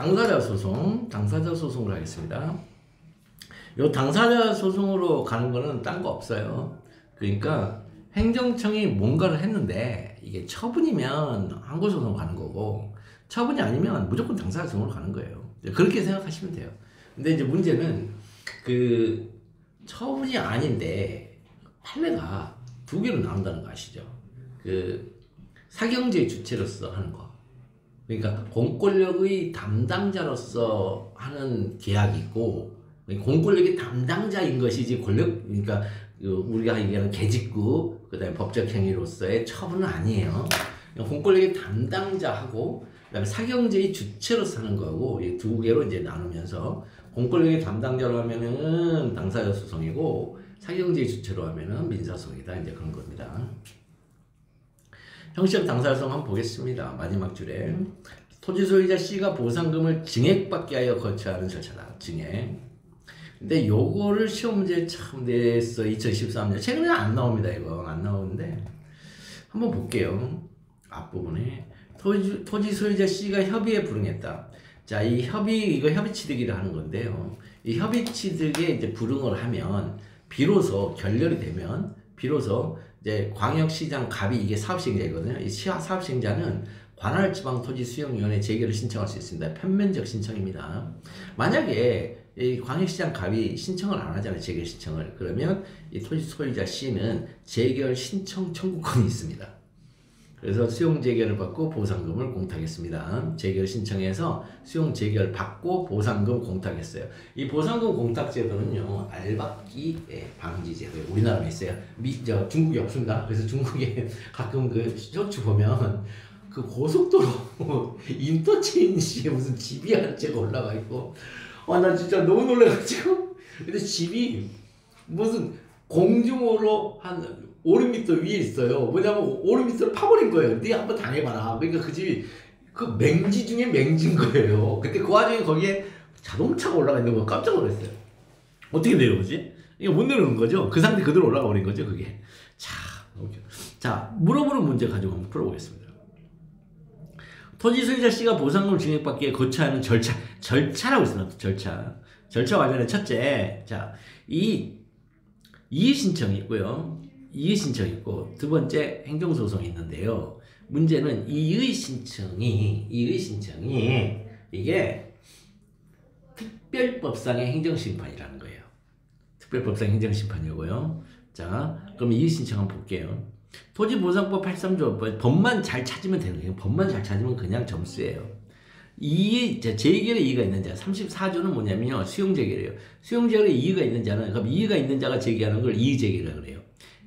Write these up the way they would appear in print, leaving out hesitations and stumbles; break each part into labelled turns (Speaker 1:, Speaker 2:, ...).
Speaker 1: 당사자 소송을 하겠습니다. 요 당사자 소송으로 가는 거는 딴 거 없어요. 그러니까 행정청이 뭔가를 했는데 이게 처분이면 항고소송 가는 거고 처분이 아니면 무조건 당사자 소송으로 가는 거예요. 그렇게 생각하시면 돼요. 근데 이제 문제는 그 처분이 아닌데 판례가 두 개로 나온다는 거 아시죠? 그 사경제 주체로서 하는 거. 그러니까 공권력의 담당자로서 하는 계약이 있고 공권력의 담당자인 것이지 권력 그러니까 우리가 얘기하는 계직구 그다음에 법적 행위로서의 처분은 아니에요. 공권력의 담당자하고 그다음에 사경제의 주체로서 하는 거하고 이 두 개로 이제 나누면서 공권력의 담당자로 하면은 당사자 소송이고 사경제의 주체로 하면은 민사소송이다 이제 그런 겁니다. 형식 당사자 소송 한번 보겠습니다. 마지막 줄에 토지 소유자 C가 보상금을 증액받게 하여 거쳐야 하는 절차다. 증액. 근데 요거를 시험 문제 참 냈어. 2013년. 최근에 안 나옵니다. 이거 안 나오는데 한번 볼게요. 앞부분에 토지 소유자 C가 협의에 불응했다. 자, 이 협의 이거 협의 취득이라 하는 건데요. 이 협의 취득에 이제 불응을 하면 비로소 결렬이 되면 비로소 이제 광역시장 갑이 이게 사업시행자이거든요. 이 사업시행자는 관할지방토지수용위원회 재결을 신청할 수 있습니다. 편면적 신청입니다. 만약에 이 광역시장 갑이 신청을 안 하잖아요. 재결 신청을. 그러면 이 토지 소유자 C는 재결 신청 청구권이 있습니다. 그래서 수용 재결을 받고 보상금을 공탁했습니다. 재결 신청해서 수용 재결 받고 보상금 공탁했어요. 이 보상금 공탁 제도는요, 알박기 방지 제도예요. 우리나라에 있어요. 중국이 없습니다. 그래서 중국에 가끔 그 쇼츠 보면 그 고속도로 인터체인지에 무슨 집이 한 채가 올라가 있고, 나 진짜 너무 놀라가지고. 근데 집이 무슨 공중으로 한 5m 위에 있어요. 뭐냐면 5m를 파버린 거예요. 네 한번 당해봐라. 그러니까 그 집이 그 맹지 중에 맹지인 거예요. 근데 그 와중에 거기에 자동차가 올라가 있는 거 깜짝 놀랐어요. 어떻게 내려오지? 이거 못 내려오는 거죠. 그 상태 그대로 올라가 버린 거죠. 그게. 자, 물어보는 문제 가지고 한번 풀어보겠습니다. 토지 소유자 C가 보상금을 증액받기에 거쳐야 하는 절차라고 있습니다. 절차 관련해 첫째, 자, 이의 신청이 있고요. 이의 신청이 있고 두 번째 행정소송이 있는데요. 문제는 이의 신청이 이게 특별법상의 행정심판이라는 거예요. 특별법상 행정심판이고요. 자, 그럼 이의 신청 한번 볼게요. 토지보상법 83조 법만 잘 찾으면 되는 거예요. 법만 잘 찾으면 그냥 점수예요. 재결의 이의가 있는 자 34조는 뭐냐면요, 수용재결이에요. 수용재결의 이의가 있는 자는, 그럼 이의가 있는 자가 제기하는 걸 이의재결이라고 그래요.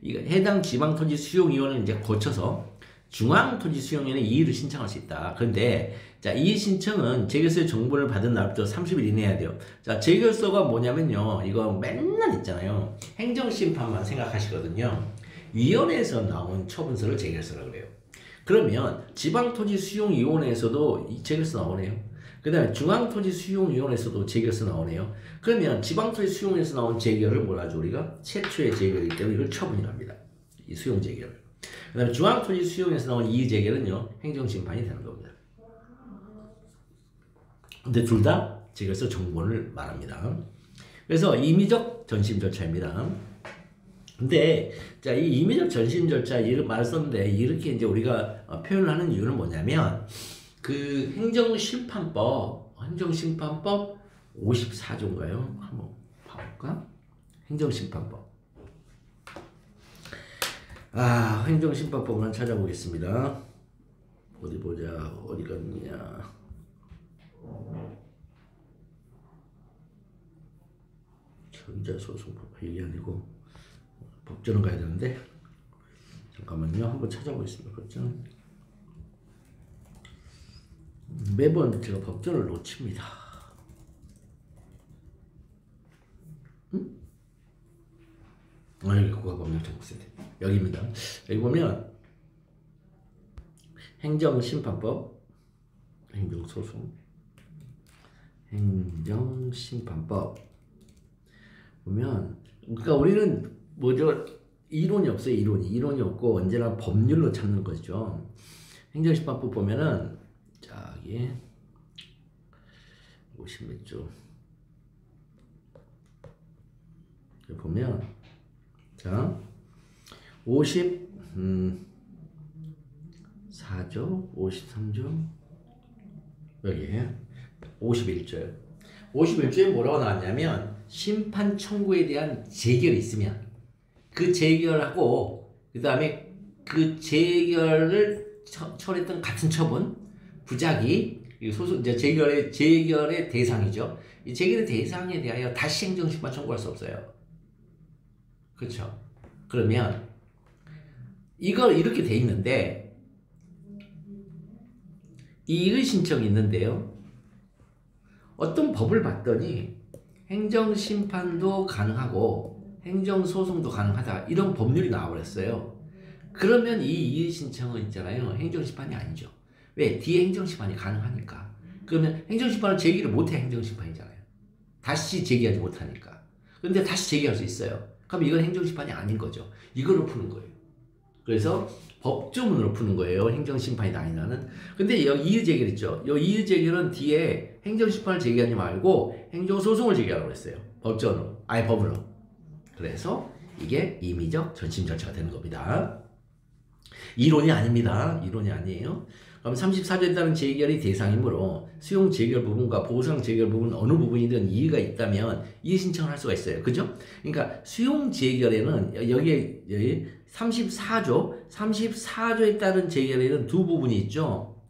Speaker 1: 이거 해당 지방토지 수용위원회를 이제 거쳐서 중앙토지수용위원회 이의를 신청할 수 있다. 그런데 자, 이의 신청은 재결서의 정보를 받은 날부터 30일 이내 해야 돼요. 자, 재결서가 뭐냐면요, 이거 맨날 있잖아요. 행정심판만 생각하시거든요. 위원회에서 나온 처분서를 재결서라고 그래요. 그러면 지방토지수용위원회에서도 재결서 나오네요. 그 다음에 중앙토지수용위원회에서도 재결서 나오네요. 그러면 지방토지수용위원회에서 나온 재결을 뭐라 하죠? 우리가 최초의 재결이기 때문에 이걸 처분이랍니다. 이 수용재결을. 그 다음에 중앙토지수용위원회에서 나온 이의재결은요, 행정심판이 되는 겁니다. 근데 둘 다 재결서 정보를 말합니다. 그래서 임의적 전심 절차입니다. 근데 자, 이 임의적 전심 절차 이렇게 말을 썼는데 이렇게 이제 우리가 표현을 하는 이유는 뭐냐면 그 행정심판법 54조인가요? 한번 봐볼까? 행정심판법. 행정심판법을 찾아보겠습니다. 어디 보자. 어디 갔느냐. 전자소송법 이게 아니고 법전은 가야 되는데, 잠깐만요. 한번 찾아보겠습니다. 법전. 매번 제가 법전을 놓칩니다. 여기 국가법령정보센터 여기입니다. 여기 보면 행정심판법, 행정소송, 행정심판법 보면, 그러니까 우리는 뭐죠? 이론이 없어요. 이론이 없고 언제나 법률로 찾는 거죠. 행정심판법 보면은 자, 이게 50 몇 조. 보면, 자, 54조, 53조, 여기 51조요. 51조에 뭐라고 나왔냐면, 심판 청구에 대한 재결이 있으면, 그 재결하고, 그 다음에 그 재결을 처리했던 같은 처분, 부작위, 소송, 이제 재결의 대상이죠. 이 재결의 대상에 대하여 다시 행정심판 청구할 수 없어요. 그렇죠? 그러면 이걸 이렇게 돼 있는데 이의 신청이 있는데요. 어떤 법을 봤더니 행정심판도 가능하고 행정소송도 가능하다 이런 법률이 나와버렸어요. 그러면 이 이의 신청은 있잖아요. 행정심판이 아니죠. 왜? 뒤에 행정심판이 가능하니까. 그러면 행정심판은 제기를 못해. 행정심판이잖아요. 다시 제기하지 못하니까. 그런데 다시 제기할 수 있어요. 그럼 이건 행정심판이 아닌 거죠. 이걸로 푸는 거예요. 그래서 법조문으로 푸는 거예요. 행정심판이 아니라는. 근데 여기 이의제결 있죠. 이 이의제결은 뒤에 행정심판을 제기하지 말고 행정소송을 제기하라고 했어요. 법조문으로. 아예 법으로. 그래서 이게 임의적 전심 절차가 되는 겁니다. 이론이 아닙니다. 이론이 아니에요. 그럼 34조에 따른 재결이 대상이므로 수용 재결 부분과 보상 재결 부분 어느 부분이든 이의가 있다면 이의 신청을 할 수가 있어요. 그죠? 그러니까 수용 재결에는 여기 34조에 따른 재결에는 두 부분이 있죠.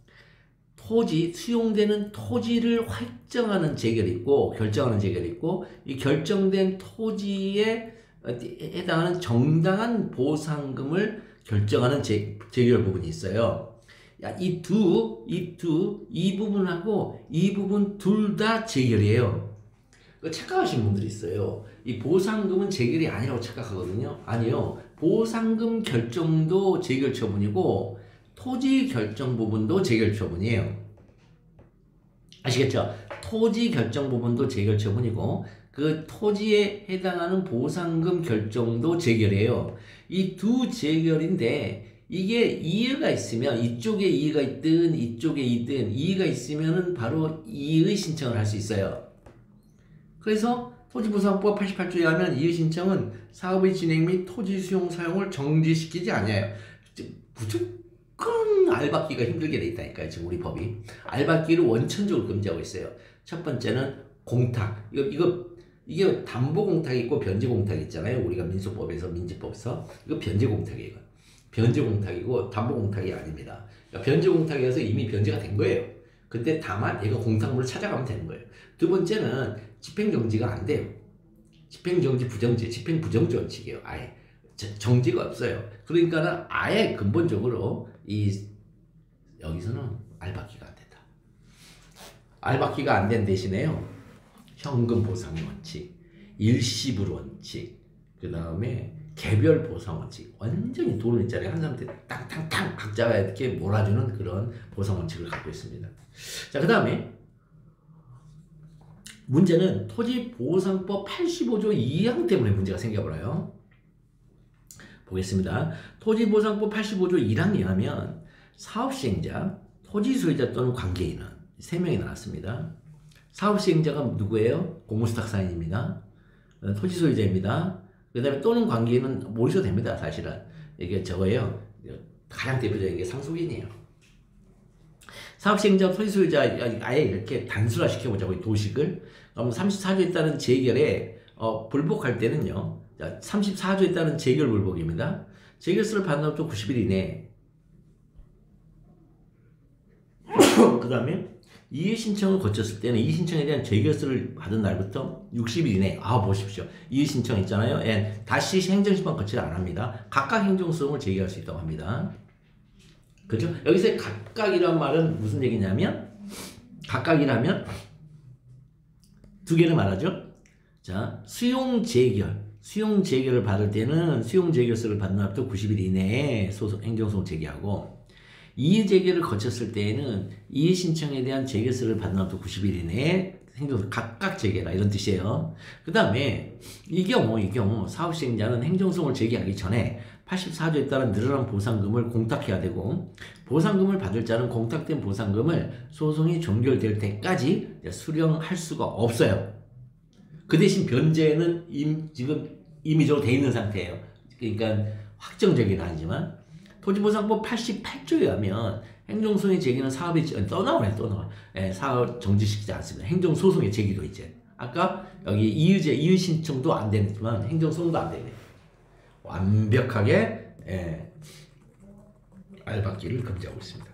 Speaker 1: 수용되는 토지를 확정하는 재결이 있고 결정하는 재결이 있고 이 결정된 토지에 해당하는 정당한 보상금을 결정하는 재결 부분이 있어요. 이 부분하고 이 부분 둘 다 재결이에요. 착각하시는 분들이 있어요. 이 보상금은 재결이 아니라고 착각하거든요. 아니요. 보상금 결정도 재결 처분이고 토지 결정 부분도 재결 처분이에요. 아시겠죠? 토지 결정 부분도 재결 처분이고 그 토지에 해당하는 보상금 결정도 재결이에요. 이 두 재결인데 이게 이의가 있으면 이쪽에 이의가 있든 이쪽에 있든 이의가 있으면은 바로 이의 신청을 할 수 있어요. 그래서 토지보상법 88조에 하면 이의 신청은 사업의 진행 및 토지 수용 사용을 정지시키지 않아요. 무조건 알받기가 힘들게 돼 있다니까요. 지금 우리 법이 알받기를 원천적으로 금지하고 있어요. 첫 번째는 공탁. 이게 담보 공탁이 있고 변제 공탁이 있잖아요. 우리가 민소법에서 민지법에서 이거 변제 공탁이에요. 변제 공탁이고 담보 공탁이 아닙니다. 그러니까 변제 공탁에서 이미 변제가 된 거예요. 근데 다만 얘가 공탁물을 찾아가면 되는 거예요. 두 번째는 집행정지가 안 돼요. 집행정지 부정지, 집행부정지 원칙이에요. 아예 정지가 없어요. 그러니까는 아예 근본적으로 여기서는 알받기가 안 된다. 알받기가 안 된 대신에요. 현금 보상 원칙, 일시불 원칙, 그 다음에 개별 보상 원칙, 완전히 돈을 있잖아요. 한 사람한테 땅땅땅 각자가 이렇게 몰아주는 그런 보상 원칙을 갖고 있습니다. 자, 그 다음에 문제는 토지보상법 85조 2항 때문에 문제가 생겨버려요. 보겠습니다. 토지보상법 85조 1항에 의하면 사업시행자, 토지소유자 또는 관계인은 3명이 나왔습니다. 사업시행자가 누구예요? 공무수탁사인입니다. 토지소유자입니다. 그 다음에 또는 관계인은 모르셔도 됩니다. 사실은 이게 저거예요. 가장 대표적인 게 상속인이에요. 사업시행자, 토지소유자 아예 이렇게 단순화 시켜보자고 도식을. 그럼 34조에 따른 재결에 불복할 때는요. 34조에 따른 재결 불복입니다. 재결서를 받는 날부터 90일 이내. 그 다음에 이의 신청을 거쳤을 때는 이의 신청에 대한 재결서를 받은 날부터 60일 이내. 보십시오. 이의 신청 있잖아요. 다시 행정심판 거치를 안 합니다. 각각 행정소송을 제기할 수 있다고 합니다. 그죠? 여기서 각각이란 말은 무슨 얘기냐면 각각이라면 두 개를 말하죠. 자, 수용 재결을 받을 때는 수용 재결서를 받는 날부터 90일 이내에 행정소송 제기하고 이의 재결을 거쳤을 때에는 이의 신청에 대한 재결서를 받는 날부터 90일 이내에 행정소송 각각 제기해라 이런 뜻이에요. 그 다음에 이 경우 사업시행자는 행정소송을 제기하기 전에 84조에 따른 늘어난 보상금을 공탁해야 되고 보상금을 받을 자는 공탁된 보상금을 소송이 종결될 때까지 수령할 수가 없어요. 그 대신 변제는 지금 임의적으로 돼 있는 상태예요. 그러니까 확정적이긴 아니지만 토지보상법 88조에 의하면 행정소송의 제기는 사업이 떠나오네. 예, 사업 정지시키지 않습니다. 행정소송의 제기도 이제 아까 여기 이의 신청도 안 되지만 행정소송도 안 되네. 완벽하게 알박기를 금지하고 있습니다.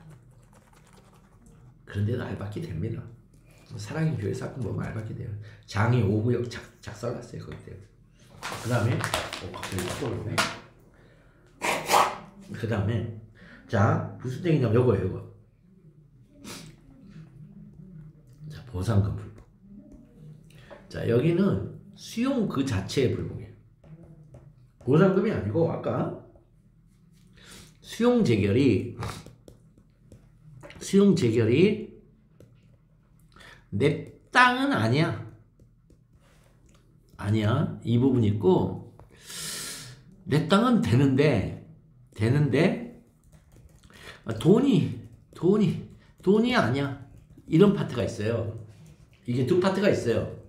Speaker 1: 그런데도 알박기 됩니다. 사랑의 교회 사건 보면 알박기 돼요. 장이 5구역 작살났어요. 거기 때문에. 그 다음에 갑자기 떠오르네. 그 다음에 자 무슨 얘기냐면 요거 자 보상금 불복. 자 여기는 수용 그 자체의 불복이에요. 보상금이 아니고 아까 수용 재결이 내 땅은 아니야 이 부분이 있고 내 땅은 되는데 돈이 아니야 이런 파트가 있어요. 이게 두 파트가 있어요.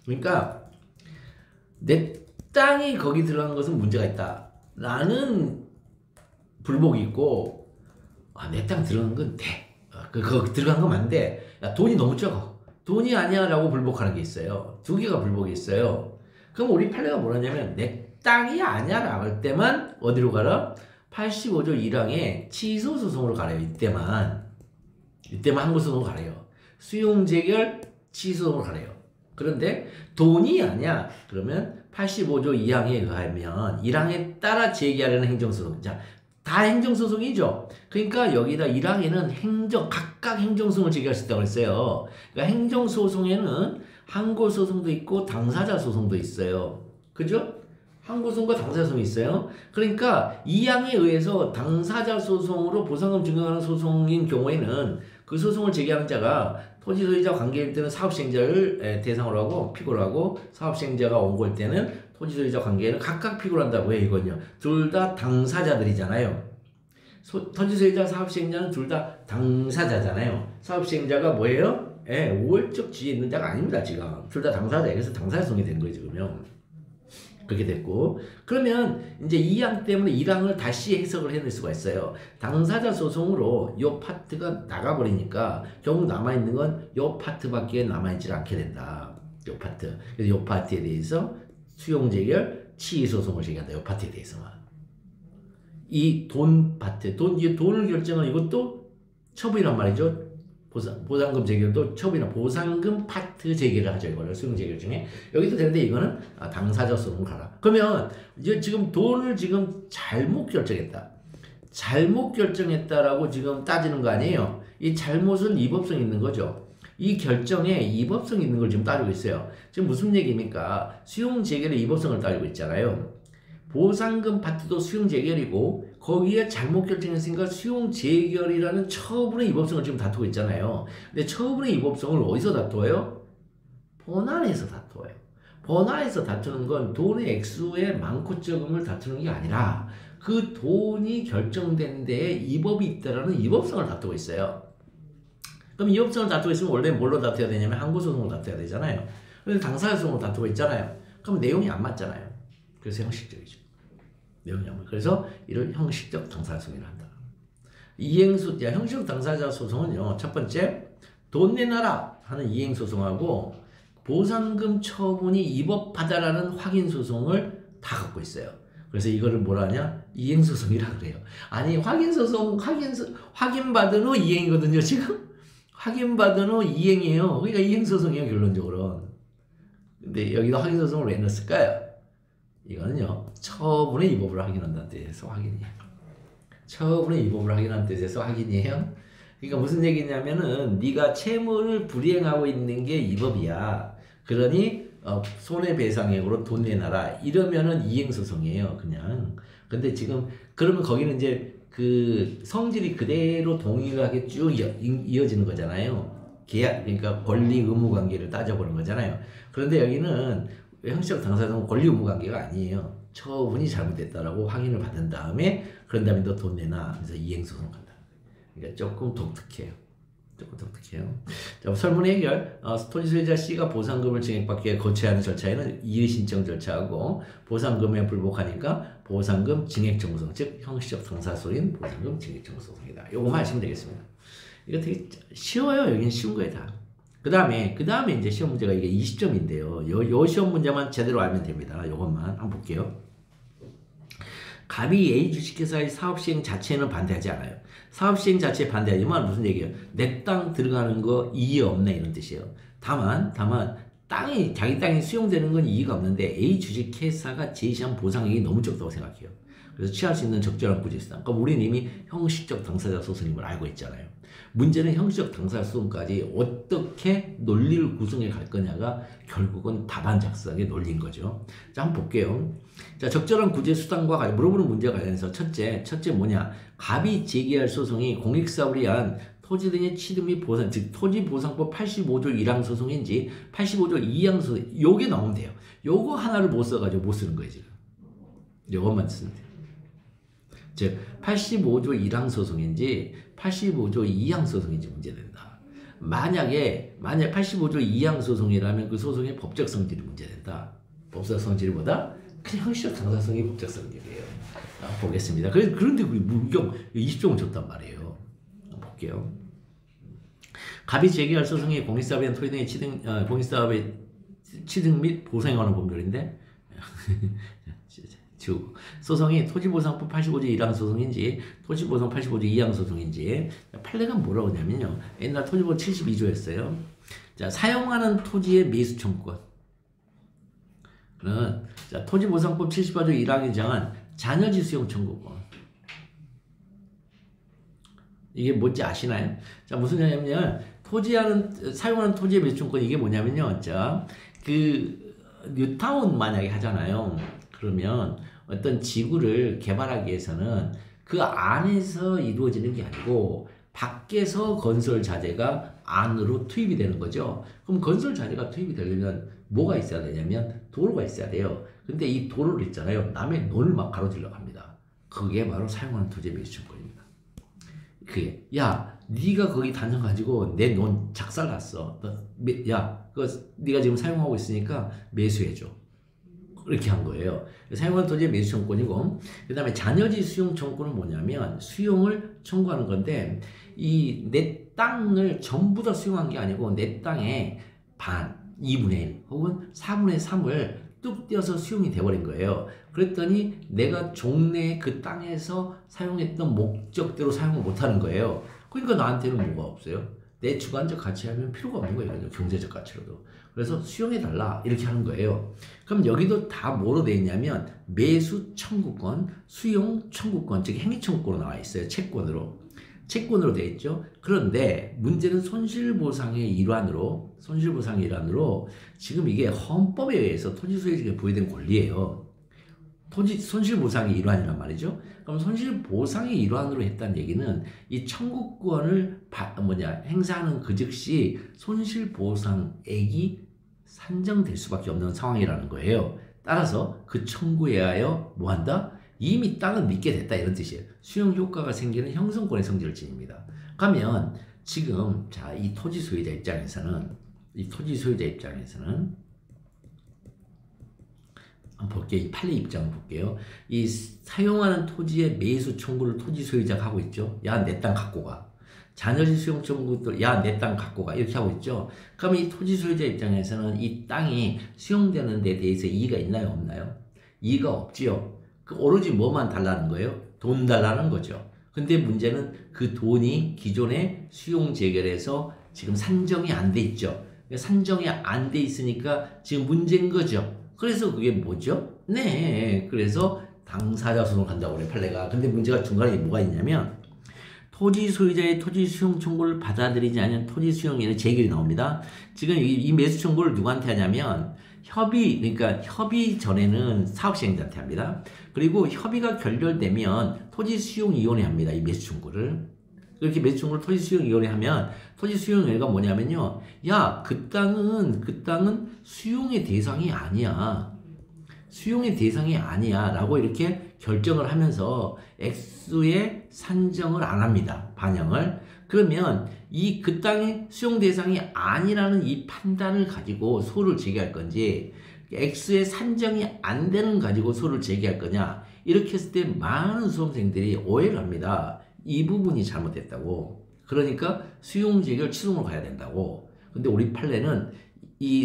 Speaker 1: 그러니까 내 땅이 거기 들어간 것은 문제가 있다 라는 불복이 있고 내 땅 들어간 건 돼. 그거 들어간 건 맞는데 야, 돈이 너무 적어. 돈이 아니야 라고 불복하는 게 있어요. 두 개가 불복이 있어요. 그럼 우리 판례가 뭐라냐면 내 땅이 아니야 라고 할 때만 어디로 가라? 85조 1항에 취소소송으로 가래요. 이때만 항고소송으로 가래요. 수용재결 취소소송으로 가래요. 그런데 돈이 아니야 그러면 85조 2항에 의하면 1항에 따라 제기하려는 행정소송. 자, 다 행정소송이죠. 그러니까 여기다 1항에는 각각 행정소송을 제기할 수 있다고 했어요. 그러니까 행정소송에는 항고소송도 있고 당사자 소송도 있어요. 그죠? 항고소송과 당사자 소송이 있어요. 그러니까 2항에 의해서 당사자 소송으로 보상금 증명하는 소송인 경우에는 그 소송을 제기하는 자가 토지 소유자 관계일 때는 사업시행자를 대상으로 하고 피고를 하고 사업시행자가 원고일 때는 토지 소유자 관계에는 각각 피고를 한다고 해요. 이건요. 둘 다 당사자들이잖아요. 토지 소유자 사업시행자는 둘 다 당사자잖아요. 사업시행자가 뭐예요? 우월적 지위에 있는 자가 아닙니다. 지금 둘 다 당사자예요. 그래서 당사자성이 된 거예요. 지금요. 그렇게 됐고 그러면 이제 2항 때문에 1항을 다시 해석을 해낼 수가 있어요. 당사자 소송으로 요 파트가 나가버리니까 결국 남아있는 건 요 파트밖에 남아있지 않게 된다. 요 파트. 그래서 요 파트에 대해서 수용재결 취소송을 제기한다. 요 파트에 대해서만. 이 돈 파트, 돈을 결정하는 이것도 처분이란 말이죠. 보상금 재결도 처분이나 보상금 파트 재결을 하죠. 이거를 수용 재결 중에 여기도 되는데 이거는 당사자 소송 가라. 그러면 이제 지금 돈을 지금 잘못 결정했다라고 지금 따지는 거 아니에요. 이 잘못은 위법성이 있는 거죠. 이 결정에 위법성이 있는 걸 지금 따지고 있어요. 지금 무슨 얘기입니까? 수용 재결의 위법성을 따지고 있잖아요. 보상금 파트도 수용 재결이고 거기에 잘못 결정했으니까 수용 재결이라는 처분의 위법성을 지금 다투고 있잖아요. 근데 처분의 위법성을 어디서 다투어요? 본안에서 다투어요. 본안에서 다투는 건 돈의 액수의 많고 적음을 다투는 게 아니라 그 돈이 결정된 데에 위법이 있다라는 위법성을 다투고 있어요. 그럼 위법성을 다투고 있으면 원래 뭘로 다투어야 되냐면 항고소송으로 다투어야 되잖아요. 그런데 당사자소송으로 다투고 있잖아요. 그럼 내용이 안 맞잖아요. 그래서 형식적이죠. 내용이 안 맞아요. 그래서 이를 형식적 당사자소송이라 한다. 형식적 당사자 소송은요. 첫 번째 돈 내놔라 하는 이행소송하고 보상금 처분이 위법하다라는 확인소송을 다 갖고 있어요. 그래서 이거를 뭐라 하냐? 이행소송이라 그래요. 아니 확인받은 후 이행이거든요. 지금 확인받은 후 이행이에요. 그러니까 이행소송이에요. 결론적으로. 근데 여기다 확인소송을 왜 넣었을까요? 이거는요. 처분의 위법을 확인한다는 뜻에서 확인이에요. 처분의 위법을 확인하는 뜻에서 확인이에요. 그러니까 무슨 얘기냐면은 네가 채무를 불이행하고 있는 게 위법이야. 그러니 손해배상액으로 돈 내놔라. 이러면은 이행소송이에요. 그냥. 근데 지금 그러면 거기는 이제 그 성질이 그대로 동일하게 쭉 이어지는 거잖아요. 계약 그러니까 권리 의무 관계를 따져보는 거잖아요. 그런데 여기는 형식적 당사자는 권리 의무 관계가 아니에요. 처분이 잘못됐다라고 확인을 받은 다음에 그런 다음에 너 돈 내놔 하면서 이행소송 간다. 그러니까 조금 독특해요. 자, 설문 해결. 토지 소유자 C가 보상금을 증액받기 위해 거쳐야 하는 절차에는 이의 신청 절차하고 보상금에 불복하니까 보상금 증액 청구소송, 즉 형식적 당사소인 보상금 증액 청구소송이다. 요거만 하시면 되겠습니다. 이거 되게 쉬워요. 여기는 쉬운 거예요 다. 그 다음에 이제 시험 문제가 이게 20점인데요. 요 시험 문제만 제대로 알면 됩니다. 요것만 한번 볼게요. 갑이 A 주식회사의 사업 시행 자체는 반대하지 않아요. 사업 시행 자체에 반대하지. 이 말은 무슨 얘기예요? 내 땅 들어가는 거 이의 없네 이런 뜻이에요. 다만 자기 땅이 수용되는 건 이의가 없는데 A 주식회사가 제시한 보상액이 너무 적다고 생각해요. 그래서 취할 수 있는 적절한 구제수단. 그럼 우리는 이미 형식적 당사자 소송임을 알고 있잖아요. 문제는 형식적 당사자 소송까지 어떻게 논리를 구성해 갈 거냐가 결국은 답안 작성의 논리인 거죠. 자, 한번 볼게요. 자, 적절한 구제 수단과 물어보는 문제와 관련해서 첫째 뭐냐? 갑이 제기할 소송이 공익사업을 위한 토지 등의 취득 및 보상, 즉 토지보상법 85조 1항 소송인지 85조 2항 소송, 요게 나오면 돼요. 요거 하나를 못 써가지고 못 쓰는 거예요, 지금. 요것만 쓰면 돼요. 즉 85조 1항 소송인지 85조 2항 소송인지 문제된다. 만약에 85조 2항 소송이라면 그 소송의 법적 성질이 문제된다. 법적 성질보다 그냥 형식적 당사성이 법적 성질이에요. 보겠습니다. 그런데 우리 문경 20종을 줬단 말이에요. 볼게요. 갑이 제기할 소송이 공익사업에 대한 토지 등의 공익사업의 취득 및 보상에 관한 법률인데 소송이 토지보상법 85조 1항 소송인지 토지보상 85조 2항 소송인지 판례가 뭐라고 하냐면요. 옛날 토지법 72조였어요. 자, 사용하는 토지의 매수 청구권. 자, 토지보상법 74조 1항에 정한 잔여지 수용 청구권. 이게 뭔지 아시나요? 자, 무슨 얘기냐면 사용하는 토지의 매수 청구권 이게 뭐냐면요. 자, 뉴타운 만약에 하잖아요. 그러면 어떤 지구를 개발하기 위해서는 그 안에서 이루어지는 게 아니고 밖에서 건설 자재가 안으로 투입이 되는 거죠. 그럼 건설 자재가 투입이 되려면 뭐가 있어야 되냐면 도로가 있어야 돼요. 근데 이 도로를 있잖아요. 남의 논을 막 가로질러 갑니다. 그게 바로 사용하는 토지의 매수청구입니다. 그게 네가 거기 단정 가지고 내 논 작살났어. 네가 지금 사용하고 있으니까 매수해줘. 이렇게 한 거예요. 사용한 토지의 매수 청구권이고, 그 다음에 잔여지 수용 청구는 뭐냐면 수용을 청구하는 건데 이 내 땅을 전부 다 수용한 게 아니고 내 땅의 반, 2분의 1 혹은 4분의 3을 뚝 떼어서 수용이 돼버린 거예요. 그랬더니 내가 종래 그 땅에서 사용했던 목적대로 사용을 못하는 거예요. 그러니까 나한테는 뭐가 없어요? 내 주관적 가치하면 필요가 없는 거예요. 경제적 가치로도. 그래서 수용해달라 이렇게 하는 거예요. 그럼 여기도 다 뭐로 되어 있냐면 매수 청구권, 수용 청구권, 즉 행위 청구권으로 나와 있어요. 채권으로 되어 있죠. 그런데 문제는 손실보상의 일환으로 지금 이게 헌법에 의해서 토지소유자에게 부여된 권리예요. 손실보상의 일환이란 말이죠. 그럼 손실보상의 일환으로 했다는 얘기는 이 청구권을 행사하는 그 즉시 손실보상액이 산정될 수밖에 없는 상황이라는 거예요. 따라서 그 청구에 하여 뭐한다? 이미 땅은 믿게 됐다 이런 뜻이에요. 수용 효과가 생기는 형성권의 성질을 지닙니다. 그러면 지금 이 토지 소유자 입장에서는 한번 볼게요. 이 판례 입장을 볼게요. 이 사용하는 토지의 매수 청구를 토지 소유자가 하고 있죠. 야, 내 땅 갖고 가. 잔여지 수용 청구도 야, 내 땅 갖고 가. 이렇게 하고 있죠. 그럼 이 토지 소유자 입장에서는 이 땅이 수용되는 데 대해서 이의가 있나요? 없나요? 이의가 없지요. 오로지 뭐만 달라는 거예요? 돈 달라는 거죠. 근데 문제는 그 돈이 기존의 수용 재결에서 지금 산정이 안 돼 있죠. 산정이 안 돼 있으니까 지금 문제인 거죠. 그래서 그게 뭐죠? 네. 그래서 당사자 소송 간다고 그래, 판례가. 근데 문제가 중간에 뭐가 있냐면, 토지 소유자의 토지 수용 청구를 받아들이지 않은 토지 수용인의 재결이 나옵니다. 지금 이 매수 청구를 누구한테 하냐면, 협의 전에는 사업 시행자한테 합니다. 그리고 협의가 결렬되면 토지 수용위원회 합니다. 이 매수 청구를. 그렇게 매수 청구를 토지 수용위원회 하면 토지 수용위원회가 뭐냐면요. 야, 그 땅은 수용의 대상이 아니야. 수용의 대상이 아니야 라고 이렇게 결정을 하면서 액수의 산정을 안 합니다. 반영을. 그러면 그 땅이 수용 대상이 아니라는 이 판단을 가지고 소를 제기할 건지 액수의 산정이 안 되는 가지고 소를 제기할 거냐, 이렇게 했을 때 많은 수험생들이 오해를 합니다. 이 부분이 잘못됐다고. 그러니까 수용 제기를 취소로 가야 된다고. 근데 우리 판례는 이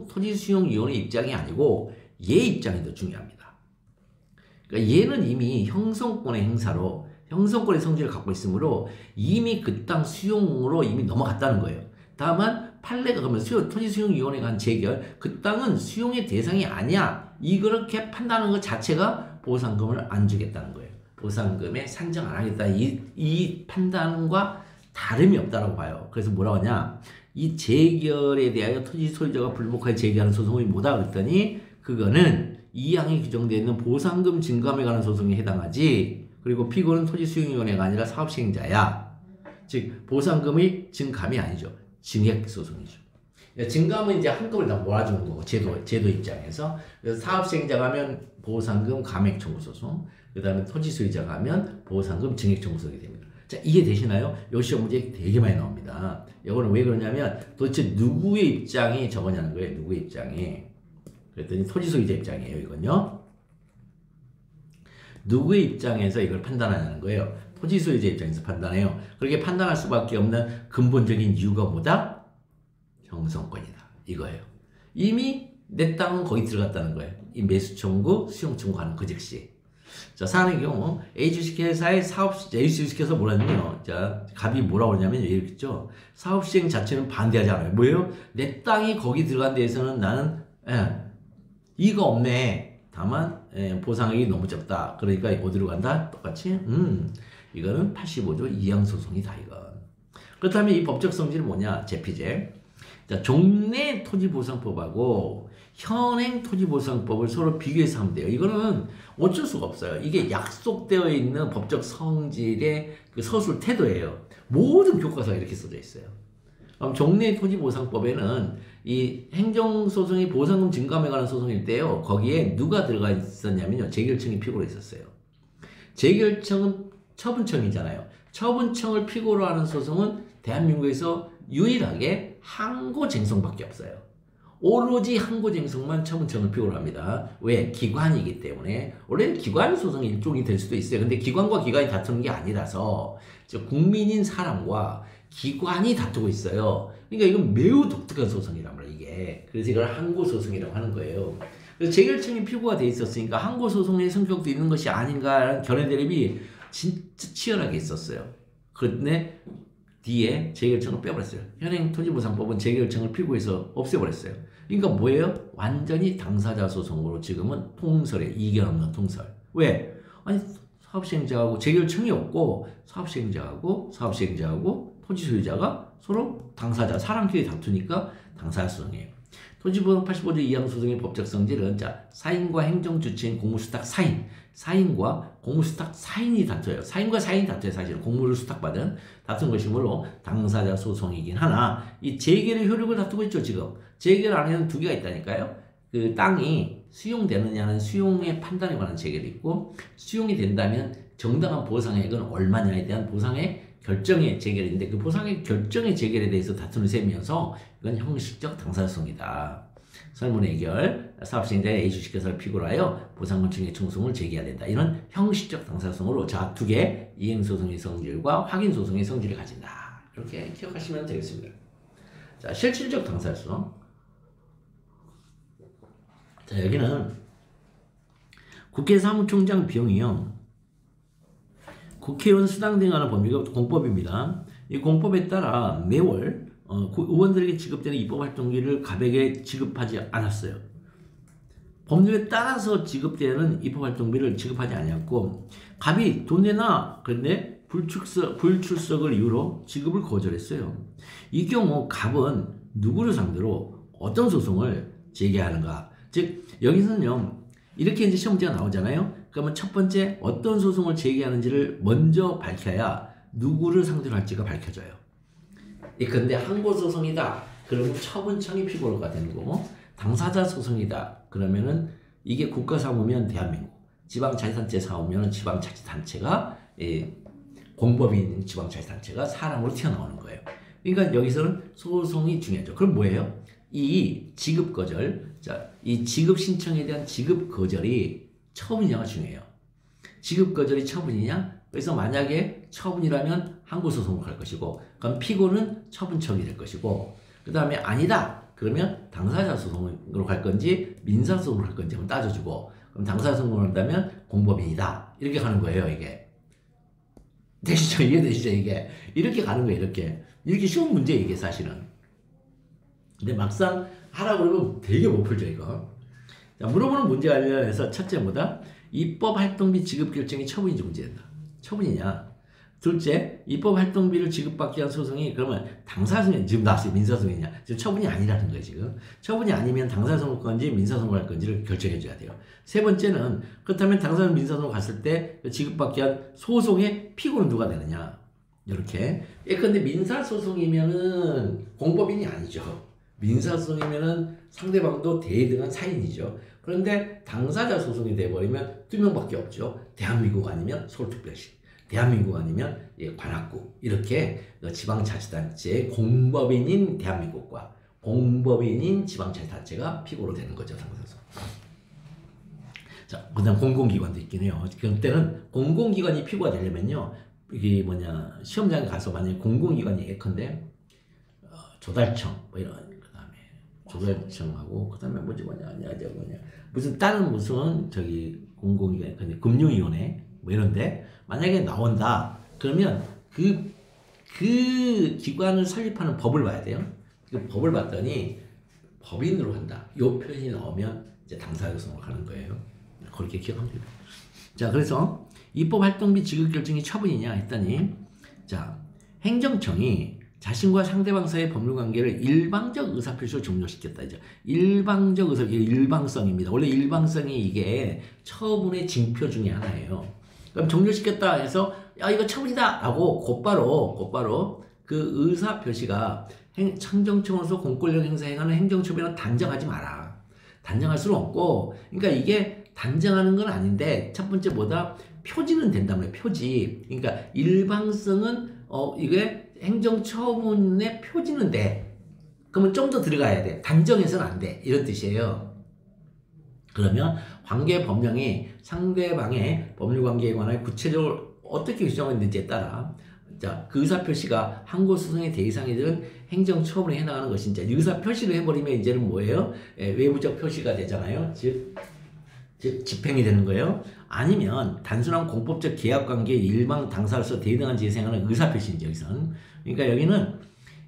Speaker 1: 토지 수용위원회 입장이 아니고 얘 입장이 더 중요합니다. 그러니까 얘는 이미 형성권의 행사로 형성권의 성질을 갖고 있으므로 이미 그 땅 수용으로 이미 넘어갔다는 거예요. 다만 판례가 그러면 토지수용위원회가 한 재결, 그 땅은 수용의 대상이 아니야, 이렇게 판단하는 것 자체가 보상금을 안 주겠다는 거예요. 보상금에 산정 안 하겠다, 이 판단과 다름이 없다라고 봐요. 그래서 뭐라고 하냐, 이 재결에 대하여 토지 소유자가 불복하여 제기하는 소송이 뭐다 그랬더니 그거는 이 항에 규정되어 있는 보상금 증감에 관한 소송에 해당하지, 그리고 피고는 토지수용위원회가 아니라 사업시행자야. 즉 보상금의 증감이 아니죠. 증액소송이죠. 증감은 이제 한꺼번에 다 몰아주는 거고, 제도 입장에서. 그래서 사업시행자가 하면 보상금 감액 청구 소송, 그 다음에 토지 소유자가 하면 보상금 증액 청구 소송이 됩니다. 자, 이해되시나요? 요 시험 문제 되게 많이 나옵니다. 이거는 왜 그러냐면 도대체 누구의 입장이 저거냐는 거예요. 누구의 입장이. 그랬더니 토지 소유자 입장이에요. 이건요. 누구의 입장에서 이걸 판단하냐는 거예요. 토지 소유자 입장에서 판단해요. 그렇게 판단할 수밖에 없는 근본적인 이유가 뭐다? 형성권이다. 이거예요. 이미 내 땅은 거기 들어갔다는 거예요. 이 매수 청구, 수용 청구하는 그 즉시. 자, 사안의 경우 A 주식회사의 A 주식회사 뭐라냐면요. 자, 갑이 뭐라고 그러냐면 이렇게 있죠. 사업 시행 자체는 반대하지 않아요. 뭐예요? 내 땅이 거기 들어간 데에서는 나는 이가 없네. 다만 보상액이 너무 적다. 그러니까 어디로 간다? 똑같이 이거는 85조 이항소송이다. 이건. 그렇다면 이 법적 성질은 뭐냐? 제피제. 자, 종래 토지보상법하고 현행 토지보상법을 서로 비교해서 하면 돼요. 이거는 어쩔 수가 없어요. 이게 약속되어 있는 법적 성질의 그 서술 태도예요. 모든 교과서가 이렇게 써져 있어요. 그럼 종래 토지보상법에는 이 행정소송이 보상금 증감에 관한 소송일 때요, 거기에 누가 들어가 있었냐면요, 재결청이 피고로 있었어요. 재결청은 처분청이잖아요. 처분청을 피고로 하는 소송은 대한민국에서 유일하게 항고쟁송밖에 없어요. 오로지 항고쟁송만 처분청을 피고로 합니다. 왜? 기관이기 때문에. 원래는 기관 소송의 일종이 될 수도 있어요. 근데 기관과 기관이 다투는 게 아니라서 국민인 사람과 기관이 다투고 있어요. 그러니까 이건 매우 독특한 소송이란 말이에요, 이게. 그래서 이걸 항고소송이라고 하는 거예요. 그래서 재결청이 피고가 돼 있었으니까 항고소송의 성격도 있는 것이 아닌가라는 견해 대립이 진짜 치열하게 있었어요. 그런데 뒤에 재결청을 빼버렸어요. 현행 토지보상법은 재결청을 피고해서 없애버렸어요. 그러니까 뭐예요? 완전히 당사자 소송으로 지금은 통설에 이견 없는 통설. 왜? 아니 사업시행자하고 재결청이 없고 사업시행자하고 토지 소유자가 서로 당사자, 사람끼리 다투니까 당사자 소송이에요. 토지보상 85조 이항 소송의 법적 성질은 자, 사인과 행정주체인 공무수탁 사인, 사인과 공무수탁 사인이 다투어요. 사인과 사인이 다투어요. 사실은 공무를 수탁받은 다툰 것이므로 당사자 소송이긴 하나 이 재결의 효력을 다투고 있죠. 지금 재결 안에는 두 개가 있다니까요. 그 땅이 수용되느냐는 수용의 판단에 관한 재결이 있고, 수용이 된다면 정당한 보상액은 얼마냐에 대한 보상의 결정의 재결인데, 그 보상의 결정의 재결에 대해서 다투는 셈이어서 이건 형식적 당사자성이다. 설문의 해결, 사업시행자의 A 주식회사를 피고로 하여 보상금 증액 청구소송을 제기해야 된다. 이런 형식적 당사자성으로 자, 두 개 이행소송의 성질과 확인소송의 성질을 가진다. 이렇게 기억하시면 되겠습니다. 자, 실질적 당사자성. 자, 여기는 국회 사무총장 비용이요. 국회의원 수당 등하는 범위가 공법입니다. 이 공법에 따라 매월 의원들에게 지급되는 입법활동비를 갑에게 지급하지 않았어요. 법률에 따라서 지급되는 입법활동비를 지급하지 않았고, 갑이 돈 내놔 그런데 불출석을 이유로 지급을 거절했어요. 이 경우 갑은 누구를 상대로 어떤 소송을 제기하는가? 즉 여기서는요, 이렇게 이제 시험 문제가 나오잖아요. 그러면 첫 번째 어떤 소송을 제기하는지를 먼저 밝혀야 누구를 상대로 할지가 밝혀져요. 근데 항고소송이다 그러면 처분청이 피고가 되는 거고, 당사자 소송이다 그러면은 이게 국가사무면 대한민국, 지방자치단체 사무면 지방자치단체가 공법이 있는 지방자치단체가 사람으로 튀어나오는 거예요. 그러니까 여기서는 소송이 중요하죠. 그럼 뭐예요? 이 지급 거절, 자, 이 지급 신청에 대한 지급 거절이 처분이냐가 중요해요. 지급 거절이 처분이냐? 그래서 만약에 처분이라면 항고소송을 할 것이고, 그럼 피고는 처분 처분이 될 것이고, 그 다음에 아니다. 그러면 당사자 소송으로 갈 건지 민사소송으로 할 건지 한번 따져주고, 그럼 당사자 소송으로 한다면 공법인이다. 이렇게 가는 거예요, 이게. 되시죠? 이해되시죠? 이게. 이렇게 가는 거예요, 이렇게. 이렇게 쉬운 문제예요, 이게 사실은. 근데 막상 하라고 그러면 되게 못 풀죠, 이거. 자, 물어보는 문제 관련해서 첫째 뭐다? 입법활동비 지급 결정이 처분인지 문제된다. 처분이냐? 둘째, 입법활동비를 지급받기 위한 소송이 그러면 당사소송이 지금 나왔어요. 민사소송이냐? 지금 처분이 아니라는 거예요, 지금. 처분이 아니면 당사소송을 건지 민사소송을 할 건지를 결정해 줘야 돼요. 세 번째는 그렇다면 당사소송 민사소송 갔을 때 지급받기 위한 소송의 피고는 누가 되느냐? 이렇게. 예컨대 민사소송이면은 공법인이 아니죠. 민사소송이면은 상대방도 대등한 사인이죠. 그런데 당사자 소송이 돼버리면 두 명밖에 없죠. 대한민국 아니면 서울특별시, 대한민국 아니면 관악구, 이렇게 지방자치단체의 공법인인 대한민국과 공법인인 지방자치단체가 피고로 되는 거죠, 당사소. 자, 그다음 공공기관도 있긴 해요. 그때는 공공기관이 피고가 되려면요, 이게 뭐냐, 시험장에 가서 만약에 공공기관이 예컨대 조달청 뭐 이런, 그다음에 조달청하고 그다음에 뭐냐 무슨 다른 무슨 저기 공공기관, 금융위원회 뭐 이런데 만약에 나온다 그러면 그 기관을 설립하는 법을 봐야 돼요. 그 법을 봤더니 법인으로 한다. 요 표현이 나오면 이제 당사자 소송을 하는 거예요. 그렇게 기억하면 됩니다. 자, 그래서 입법활동비 지급 결정이 처분이냐 했더니, 자, 행정청이 자신과 상대방 사이의 법률관계를 일방적 의사표시로 종료시켰다. 이제 일방적 일방성입니다. 원래 일방성이 이게 처분의 징표 중에 하나예요. 그럼 종료시켰다 해서 야, 이거 처분이다 라고 곧바로 그 의사표시가 행정청으로서 공권력 행사 행하는 행정처분은 단정하지 마라. 단정할 수는 없고, 그러니까 이게 단정하는 건 아닌데, 첫 번째 뭐다? 표지는 된단 말이에요. 표지. 그러니까 일방성은 이게 행정처분의 표지는 돼. 그러면 좀 더 들어가야 돼. 단정해서는 안 돼. 이런 뜻이에요. 그러면 관계법령이 상대방의 법률관계에 관하여 구체적으로 어떻게 규정했는지에 따라, 자, 그 의사표시가 항고소송의 대상이든 행정처분에 해당하는 것인지, 의사표시를 해버리면 이제는 뭐예요? 외부적 표시가 되잖아요. 즉 집행이 되는 거예요. 아니면 단순한 공법적 계약관계의 일방 당사로서 대등한 지위에 행하는 의사표시인지, 여기서는. 그러니까 여기는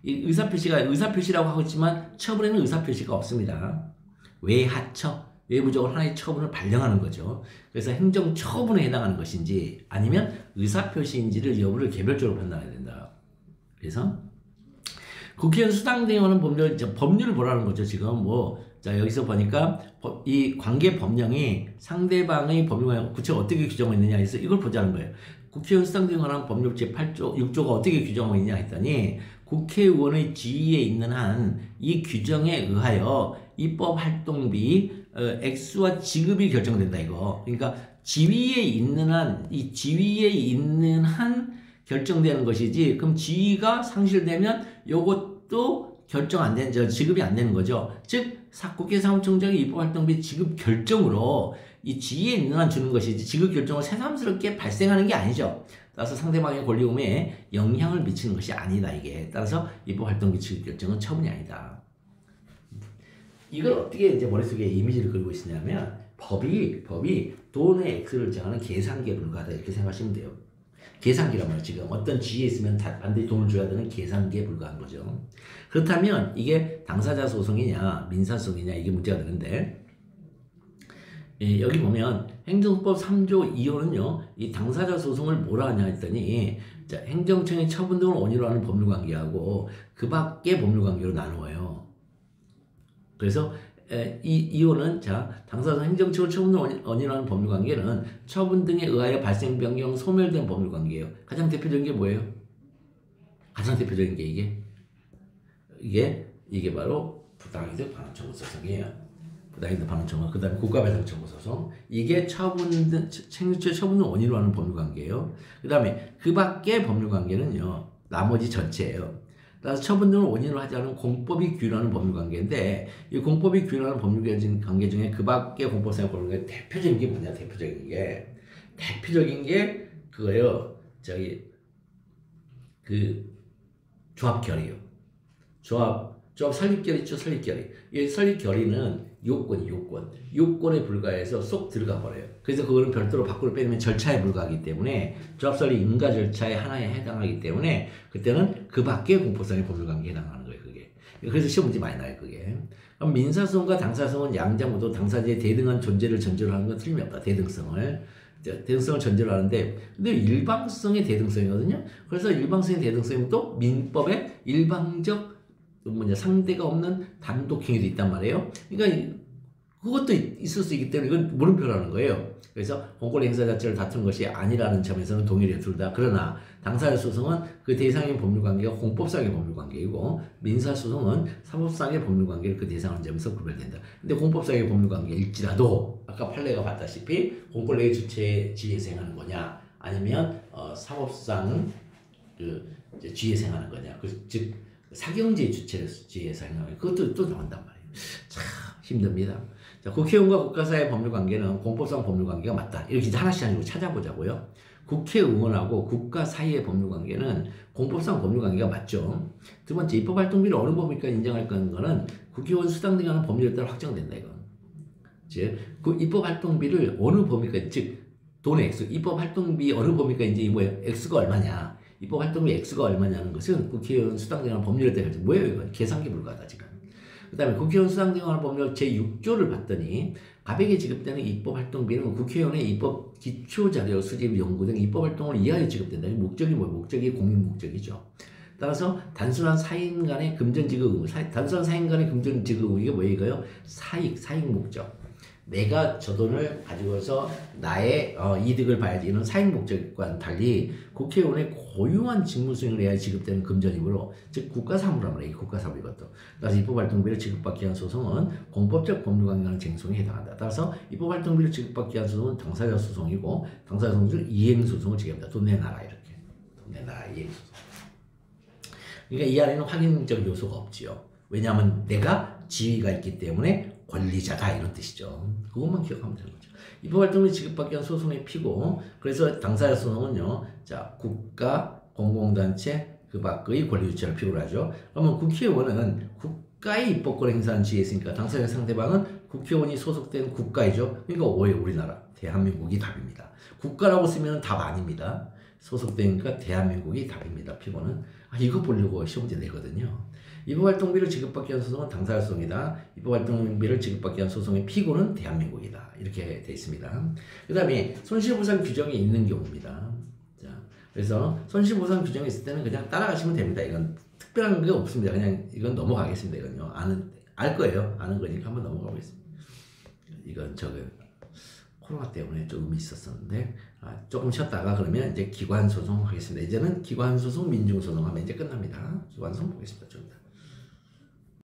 Speaker 1: 이 의사표시라고 하고 있지만 처분에는 의사표시가 없습니다. 외하처, 외부적으로 하나의 처분을 발령하는 거죠. 그래서 행정처분에 해당하는 것인지 아니면 의사표시인지를 여부를 개별적으로 판단해야 된다. 그래서 국회의원 수당 등하는 법률을 보라는 거죠. 지금 자, 여기서 보니까 이 관계 법령이 상대방의 법률관계 구체적으로 어떻게 규정했느냐 해서 이걸 보자는 거예요. 국회의원 수당 등에 관한 법률 제8조 6조가 어떻게 규정하고 있냐 했더니, 국회의원의 지위에 있는 한 이 규정에 의하여 입법활동비 액수와 지급이 결정된다, 이거. 그러니까 지위에 있는 한 결정되는 것이지, 그럼 지위가 상실되면 요것도 결정 안 되는, 지급이 안 되는 거죠. 즉, 국회 사무총장의 입법활동비 지급 결정으로 이 지위에 있는 한 주는 것이지, 지급 결정을 새삼스럽게 발생하는 게 아니죠. 따라서 상대방의 권리의무에 영향을 미치는 것이 아니다, 이게. 따라서 입법활동비 지급 결정은 처분이 아니다. 이걸 어떻게 이제 머릿속에 이미지를 그리고 있으냐면, 법이 돈의 액수를 정하는 계산기에 불과하다, 이렇게 생각하시면 돼요. 계산기란 말이에요. 지금 어떤 지위에 있으면 반드시 돈을 줘야 되는 계산기에 불과한 거죠. 그렇다면 이게 당사자 소송이냐 민사소송이냐 이게 문제가 되는데, 여기 보면 행정법 3조 2호는요, 이 당사자 소송을 뭐라 하냐 했더니, 자, 행정청의 처분 등을 원인으로 하는 법률관계하고 그 밖의 법률관계로 나누어요. 그래서 이 2호는, 자, 당사자 행정처분 처분 원인으로 하는 법률관계는 처분 등에 의하여 발생 변경 소멸된 법률관계예요. 가장 대표적인 게 뭐예요? 가장 대표적인 게 이게 바로 부당이득 반환청구 소송이에요. 그다음에 반환 청구, 그다음에 국가배상 청구 소송. 이게 생유죄 처분을 원인으로 하는 법률 관계예요. 그다음에 그 밖의 법률 관계는요, 나머지 전체예요. 따라서 처분 등을 원인으로 하지 않은 공법이 규율하는 법률 관계인데, 이 공법이 규율하는 법률 관계 중에 그 밖의 공법상의 법률 관계 대표적인 게 뭐냐? 대표적인 게 그거예요. 그 조합 결의요. 조합 설립결의 있죠, 설립결의. 이 설립결의는 요건에 불과해서 쏙 들어가 버려요. 그래서 그거는 별도로 밖으로 빼내면 절차에 불과하기 때문에 조합 설립 인가 절차의 하나에 해당하기 때문에 그때는 그 밖의 공법상의 법률관계에 해당하는 거예요, 그게. 그래서 시험 문제 많이 나요, 그게. 그럼 민사소송과 당사소송은 양자 모두 당사자의 대등한 존재를 전제로 하는 건 틀림이 없다. 대등성을 전제로 하는데, 근데 일방성의 대등성이거든요. 그래서 일방성의 대등성이면 또 민법에 일방적 상대가 없는 단독행위도 있단 말이에요. 그러니까 그것도 있을 수 있기 때문에 이건 물음표라는 거예요. 그래서 공권의 행사 자체를 다투는 것이 아니라는 점에서는 동일해 둘 다. 그러나 당사자 소송은 그 대상의 법률관계가 공법상의 법률관계이고, 민사소송은 사법상의 법률관계를 그 대상하는 점에서 구별된다. 근데 공법상의 법률관계일지라도 아까 판례가 봤다시피 공권력의 주체의 지위에서 행하는 거냐, 아니면 사법상 그 지위에서 행하는 거냐, 즉 사경제의 주체에서 행하는, 그것도 또 나온단 말이에요. 참 힘듭니다. 자, 국회의원과 국가사의 법률관계는 공법상 법률관계가 맞다. 이렇게 하나씩 아니고 찾아보자고요. 국회의원하고 국가 사이의 법률관계는 공법상 법률관계가 맞죠. 두 번째, 입법활동비를 어느 법이니까 인정할 거는 국회의원 수당 등에 관한 법률에 따라 확정된다, 이건. 즉, 그 입법활동비를 어느 법이니까, 즉 돈의 액수, 입법활동비 어느 법이니까 이제 액수가 얼마냐, 입법활동비 액수가 얼마냐는 것은 국회의원 수당 등에 관한 법률에 따라 뭐예요, 이건? 계산기 불가하다, 지금. 그 다음에 국회의원 수당 등에 관한 법률 제6조를 봤더니 갑에게 지급되는 입법활동비는 국회의원의 입법 기초자료 수집 연구 등 입법활동을 위하여 지급된다. 목적이 뭐예요? 목적이 공익목적이죠. 따라서 단순한 사인 간의 금전 지급 의무, 단순한 사인 간의 금전 지급 의무, 이게 뭐예요? 이거요? 사익 목적. 내가 저 돈을 가지고서 나의 이득을 봐야지, 이런 사익 목적과는 달리 국회의원의 고유한 직무 수행을 해야 지급되는 금전이므로, 즉 국가사무란 말이에요. 국가사무 이것도. 따라서 입법활동비를 지급받기 위한 소송은 공법적 법률관계라는 쟁송에 해당한다. 따라서 입법활동비를 지급받기 위한 소송은 당사자 소송이고, 당사자 소송은 이행소송을 제기합니다. 돈 내놔라, 이렇게. 돈 내놔라, 이행소송. 그러니까 이 안에는 확인적 요소가 없지요. 왜냐하면 내가 지위가 있기 때문에 권리자다, 이런 뜻이죠. 그것만 기억하면 되는 거죠. 입법활동비 지급받기 위한 소송의 피고, 그래서 당사자 소송은요, 자, 국가, 공공단체, 그 밖의 권리주체를 피고를 하죠. 그러면 국회의원은 국가의 입법권을 행사하는 지위에 있으니까 당사자 상대방은 국회의원이 소속된 국가이죠. 그러니까 오해요, 우리나라. 대한민국이 답입니다. 국가라고 쓰면 답 아닙니다. 소속되니까 대한민국이 답입니다. 피고는. 이거 보려고 시험 문제 내거든요. 입법활동비를 지급받기 위한 소송은 당사자 소송이다. 입법활동비를 지급받기 위한 소송의 피고는 대한민국이다. 이렇게 되어 있습니다. 그 다음에 손실보상 규정이 있는 경우입니다. 자, 그래서 손실보상 규정이 있을 때는 그냥 따라가시면 됩니다. 이건 특별한 게 없습니다. 그냥 이건 넘어가겠습니다. 이건요. 알 거예요. 아는 거니까 한번 넘어가 보겠습니다. 이건 코로나 때문에 좀 의미 있었었는데, 조금 쉬었다가 그러면 이제 기관소송 하겠습니다. 이제는 기관소송, 민중소송 하면 이제 끝납니다. 기관소송 보겠습니다. 좀 이따.